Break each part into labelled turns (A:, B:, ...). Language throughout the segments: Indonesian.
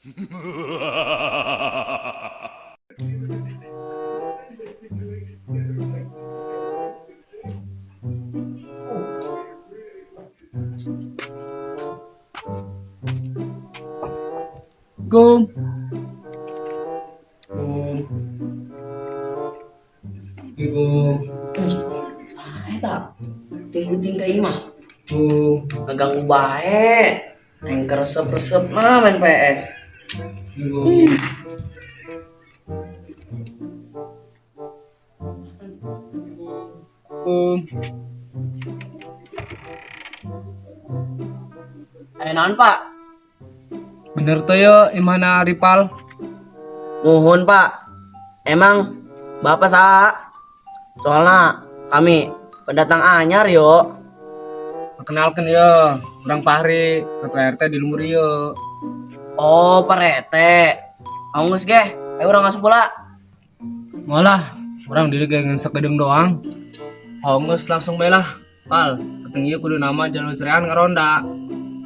A: Gum. Gum.
B: Sae tak tinggi-tinggi mah
A: Gum.
B: ngeganggu bae. Yang keresep-resep mah main PS.
A: Gum. Gum.
B: Naon Pak?
A: Bener tuh ya, imana Ripal?
B: Nuhun Pak. Emang Bapak sa? Soalnya kami pendatang anyar yo.
A: Perkenalkan ya, orang Pahri, ketua RT di Lumur ya.
B: Oh, Pak Rete. Angus ge, ayo orang masuk pula.
A: Malah, orang diri kayak ngesek gedung doang. Hongus langsung belah. Pal, keteng ieu kudu nama jalur serean ngaronda.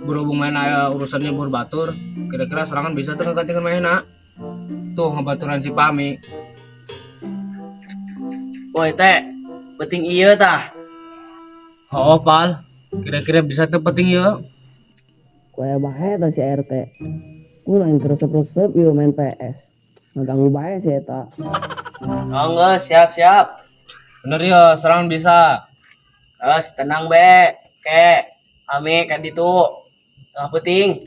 A: Berhubung main aya urusannya batur, kira-kira serangan bisa tuh ngegantikan mainna. Tuh ngebaturan si Pami.
B: Woi teh, penting iya tah.
A: Oh, Pal, kira-kira bisa tuh penting ya.
B: Kue bae tah si RT. Ku lain keresep-resep yo main PS. Ngeganggu bae si eta. Angus, siap-siap.
A: Bener ya, serangan bisa.
B: Terus tenang be. Kami kan itu. Nggak penting.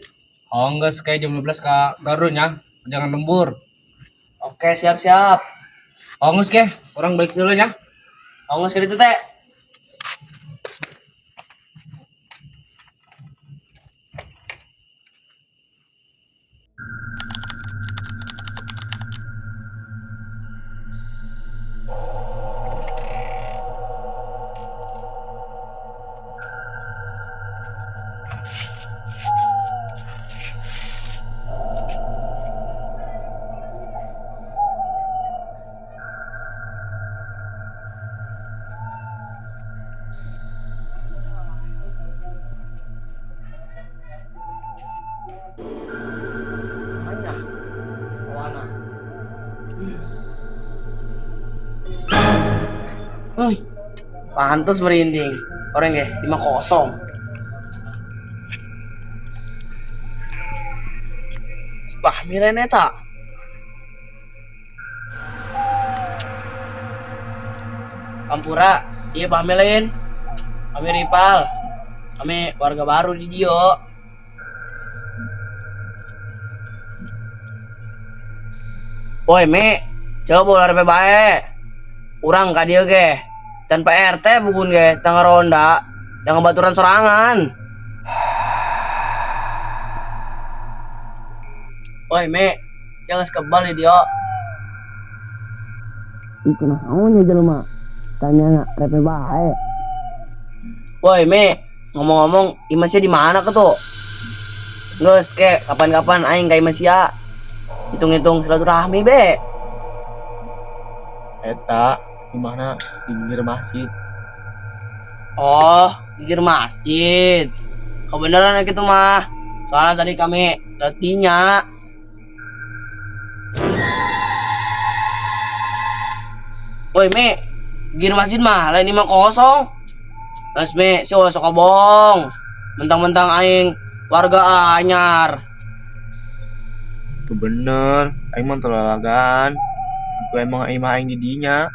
A: Oh, enggak kayak jam 12 kak Garunya, jangan lembur.
B: Oke, siap-siap.
A: Oh, enggak ke, orang balik dulu ya.
B: Angus ke itu teh. Mana? Mana? Pantes merinding. Orang ya 5-0. Pahmi lain eta. Ampura, iya pahmi lain. Kami Ripal. Kami warga baru di Dio. Woi, Me. Coba bola RP bae. Urang ka dieu ge. Tanpa RT bukan ge tengah ronda yang ngebaturan sorangan. Woi, Me. Jangan sekebal di Dio. Iku naon ya jelema? Tanya RP bae. Woi, Me. Ngomong-ngomong, Imasnya di mana ke tuh? Nges ke kapan-kapan aing ka Imasya. Hitung-hitung silaturahmi be.
A: Eta, gimana di pinggir masjid?
B: Oh, pikir masjid. Kebenaran gitu mah. Soalnya tadi kami latinya. Woi, Me. Pikir masjid mah lain 5-0. Mas Me, si sok kobong. Mentang-mentang aing warga anyar.
A: Itu bener, aing mah telalagan. Itu emang aing di dinya.